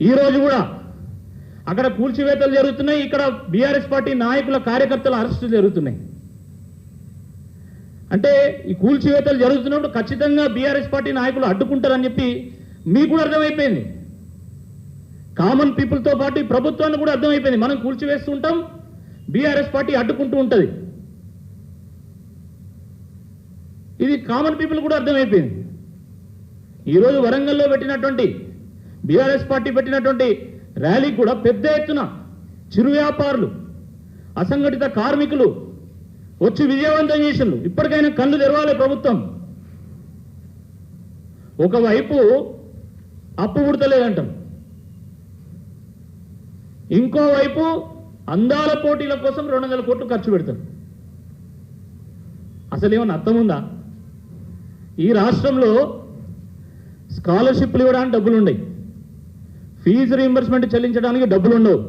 ఈరోజు కూడా అక్కడ కూల్చివేతలు జరుగుతున్నాయి, ఇక్కడ బీఆర్ఎస్ పార్టీ నాయకుల కార్యకర్తల అరెస్టులు జరుగుతున్నాయి. అంటే ఈ కూల్చివేతలు జరుగుతున్నప్పుడు ఖచ్చితంగా బీఆర్ఎస్ పార్టీ నాయకులు అడ్డుకుంటారని చెప్పి మీకు కూడా అర్థమైపోయింది. కామన్ పీపుల్తో పాటు ఈ ప్రభుత్వాన్ని కూడా అర్థమైపోయింది. మనం కూల్చివేస్తూ ఉంటాం, బీఆర్ఎస్ పార్టీ అడ్డుకుంటూ ఉంటుంది. ఇది కామన్ పీపుల్ కూడా అర్థమైపోయింది. ఈరోజు వరంగల్లో పెట్టినటువంటి బీఆర్ఎస్ పార్టీ పెట్టినటువంటి ర్యాలీ కూడా పెద్ద ఎత్తున చిరు వ్యాపారులు, అసంఘటిత కార్మికులు వచ్చి విజయవంతం చేసిండ్రు. ఇప్పటికైనా కళ్ళు తెరవాలి ప్రభుత్వం. ఒకవైపు అప్పు పుడతలేదంటాం, ఇంకోవైపు అందాల పోటీల కోసం 200 కోట్లు ఖర్చు పెడతారు. అసలేమన్నా అర్థం ఉందా? ఈ రాష్ట్రంలో స్కాలర్షిప్లు ఇవ్వడానికి డబ్బులు ఉన్నాయి, ఫీజు రీయింబర్స్మెంట్ చెల్లించడానికి డబ్బులు ఉండవు,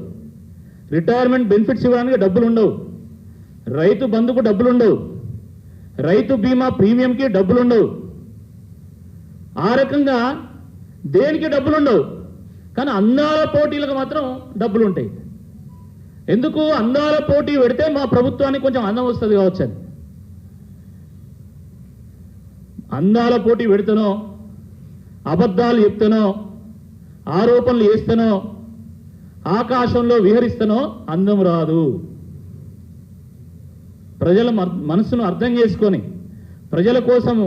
రిటైర్మెంట్ బెనిఫిట్స్ ఇవ్వడానికి డబ్బులు ఉండవు, రైతు బంధుకు డబ్బులు ఉండవు, రైతు బీమా ప్రీమియంకి డబ్బులు ఉండవు. ఆ రకంగా దేనికి డబ్బులు ఉండవు, కానీ అందాల పోటీలకు మాత్రం డబ్బులు ఉంటాయి. ఎందుకు? అందాల పోటీ పెడితే మా ప్రభుత్వానికి కొంచెం అందం వస్తుంది కావచ్చు అని. అందాల పోటీ పెడితేనో, అబద్ధాలు చెప్తానో, ఆరోపణలు చేస్తానో, ఆకాశంలో విహరిస్తానో అందం రాదు. ప్రజల మనసును అర్థం చేసుకొని ప్రజల కోసం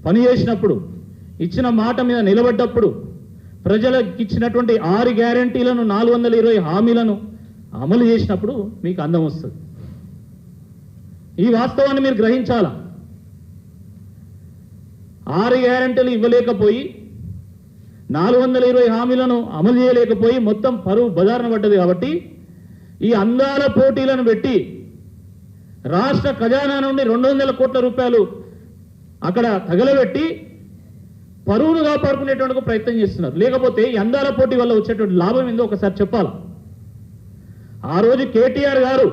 పనిచేసినప్పుడు, ఇచ్చిన మాట మీద నిలబడ్డప్పుడు, ప్రజలకు ఇచ్చినటువంటి 6 గ్యారంటీలను 420 హామీలను అమలు చేసినప్పుడు మీకు అందం వస్తుంది. ఈ వాస్తవాన్ని మీరు గ్రహించాలా. 6 గ్యారంటీలు ఇవ్వలేకపోయి, 420 హామీలను అమలు చేయలేకపోయి మొత్తం పరువు బజారున పడ్డది. కాబట్టి ఈ అందాల పోటీలను పెట్టి రాష్ట్ర ఖజానా నుండి 200 కోట్ల రూపాయలు అక్కడ తగలబెట్టి పరువును కాపాడుకునేటువంటి ప్రయత్నం చేస్తున్నారు. లేకపోతే ఈ అందాల పోటీ వల్ల వచ్చేటువంటి లాభం ఏందో ఒకసారి చెప్పాలి. ఆ రోజు కేటీఆర్ గారు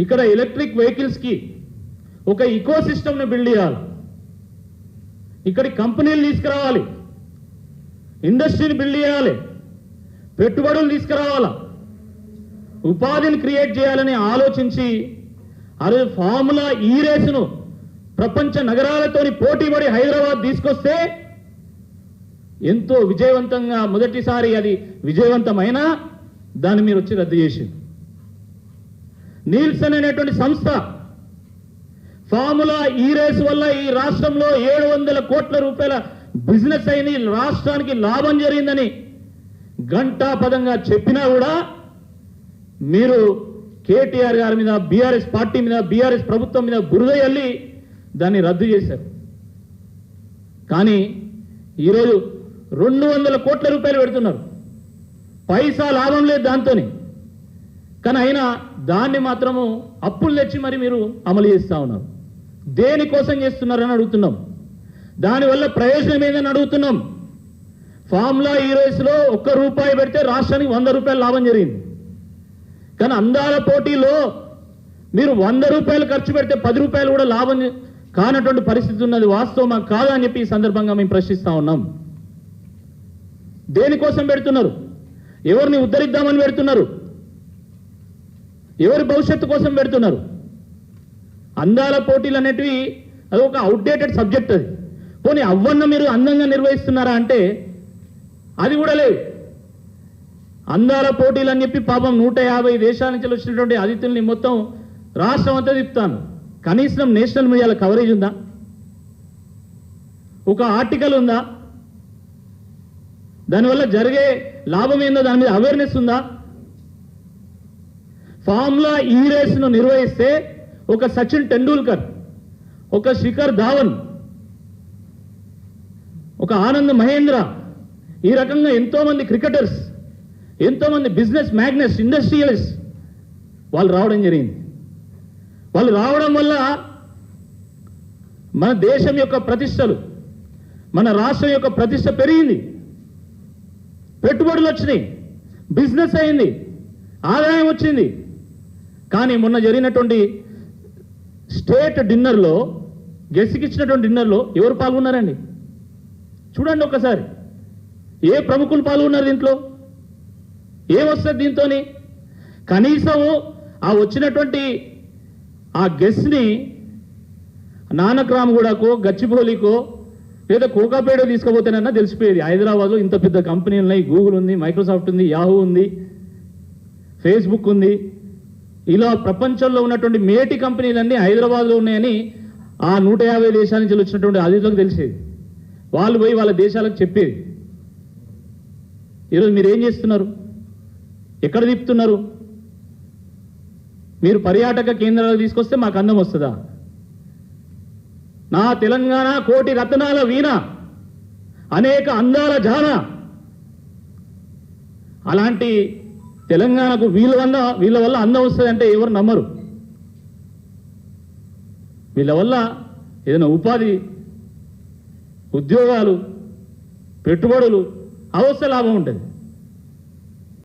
ఇక్కడ ఎలక్ట్రిక్ వెహికల్స్కి ఒక ఇకో సిస్టమ్ని బిల్డ్ చేయాలి, ఇక్కడి కంపెనీలు తీసుకురావాలి, ఇండస్ట్రీని బిల్డ్ చేయాలి, పెట్టుబడులు తీసుకురావాలా, ఉపాధిని క్రియేట్ చేయాలని ఆలోచించి అదే ఫార్ములా ఈ రేసును ప్రపంచ నగరాలతోని పోటీపడి హైదరాబాద్ తీసుకొస్తే ఎంతో విజయవంతంగా మొదటిసారి అది విజయవంతమైనా దాన్ని మీరు వచ్చి రద్దు చేసింది. నీల్సన్ అనేటువంటి సంస్థ ఫార్ములా ఈ రేసు వల్ల ఈ రాష్ట్రంలో 700 కోట్ల రూపాయల బిజినెస్ అయింది, రాష్ట్రానికి లాభం జరిగిందని ఘంటాపదంగా చెప్పినా కూడా మీరు కేటీఆర్ గారి మీద, బీఆర్ఎస్ పార్టీ మీద, బీఆర్ఎస్ ప్రభుత్వం మీద బురద చల్లి దాన్ని రద్దు చేశారు. కానీ ఈరోజు 200 కోట్ల రూపాయలు పెడుతున్నారు, పైసా లాభం లేదు దాంతోని. కానీ అయినా దాన్ని మాత్రము అప్పులు తెచ్చి మరి మీరు అమలు చేస్తూ ఉన్నారు. దేనికోసం చేస్తున్నారని అడుగుతున్నాం, దానివల్ల ప్రయోజనం ఏందని అడుగుతున్నాం. ఫార్ములా ఈ రేసులో 1 రూపాయి పెడితే రాష్ట్రానికి 100 రూపాయలు లాభం జరిగింది. కానీ అందాల పోటీలో మీరు 100 రూపాయలు ఖర్చు పెడితే 10 రూపాయలు కూడా లాభం కానటువంటి పరిస్థితి ఉన్నది. వాస్తవం కాదా అని చెప్పి ఈ సందర్భంగా మేము ప్రశ్నిస్తా ఉన్నాం. దేనికోసం పెడుతున్నారు? ఎవరిని ఉద్ధరిద్దామని పెడుతున్నారు? ఎవరి భవిష్యత్తు కోసం పెడుతున్నారు? అందాల పోటీలు అనేటివి అది ఒక అవుట్డేటెడ్ సబ్జెక్ట్. అది పోనీ అవ్వన్న మీరు అందంగా నిర్వహిస్తున్నారా అంటే అది కూడా లేదు. అందాల పోటీలు అని చెప్పి పాపం 150 దేశాల నుంచి వచ్చినటువంటి అతిథుల్ని మొత్తం రాష్ట్రం అంతా తిప్పుతాను. కనీసం నేషనల్ మీడియాలో కవరేజ్ ఉందా? ఒక ఆర్టికల్ ఉందా? దానివల్ల జరిగే లాభం ఏందో దాని మీద అవేర్నెస్ ఉందా? ఫార్ములా ఈ రేసును నిర్వహిస్తే ఒక సచిన్ టెండూల్కర్, ఒక శిఖర్ ధావన్, ఒక ఆనంద్ మహేంద్ర, ఈ రకంగా ఎంతోమంది క్రికెటర్స్, ఎంతోమంది బిజినెస్ మ్యాగ్నెట్స్, ఇండస్ట్రియలిస్ట్ వాళ్ళు రావడం జరిగింది. వాళ్ళు రావడం వల్ల మన దేశం యొక్క ప్రతిష్టలు, మన రాష్ట్రం యొక్క ప్రతిష్ట పెరిగింది, పెట్టుబడులు వచ్చినాయి, బిజినెస్ అయింది, ఆదాయం వచ్చింది. కానీ మొన్న జరిగినటువంటి స్టేట్ డిన్నర్లో, గెస్ట్కి ఇచ్చినటువంటి డిన్నర్లో ఎవరు పాల్గొన్నారండి? చూడండి ఒక్కసారి. ఏ ప్రముఖులు పాల్గొన్నారు దీంట్లో? ఏమొస్తుంది దీంతోని? కనీసం ఆ వచ్చినటువంటి ఆ గెస్ట్ని నానక్రామ్గూడకో గచ్చిబౌలికో లేదా కోకాపేట తీసుకుపోతేనన్నా తెలిసిపోయేది. హైదరాబాద్లో ఇంత పెద్ద కంపెనీలు ఉన్నాయి, గూగుల్ ఉంది, మైక్రోసాఫ్ట్ ఉంది, యాహూ ఉంది, ఫేస్బుక్ ఉంది. ఇలా ప్రపంచంలో ఉన్నటువంటి మేటి కంపెనీలన్నీ హైదరాబాద్లో ఉన్నాయని ఆ 150 దేశాల నుంచి వచ్చినటువంటి అతిథులకు తెలిసేది. వాళ్ళు పోయి వాళ్ళ దేశాలకు చెప్పేది. ఈరోజు మీరు ఏం చేస్తున్నారు? ఎక్కడ తిప్పుతున్నారు? మీరు పర్యాటక కేంద్రాలకు తీసుకొస్తే మాకు అందం వస్తుందా? నా తెలంగాణ కోటి రత్నాల వీణ, అనేక అందాల జాన, అలాంటి తెలంగాణకు వీళ్ళ వల్ల అందం వస్తుందంటే ఎవరు నమ్మరు. వీళ్ళ వల్ల ఏదైనా ఉపాధి, ఉద్యోగాలు, పెట్టుబడులు అవస్థ లాభం ఉంటుంది.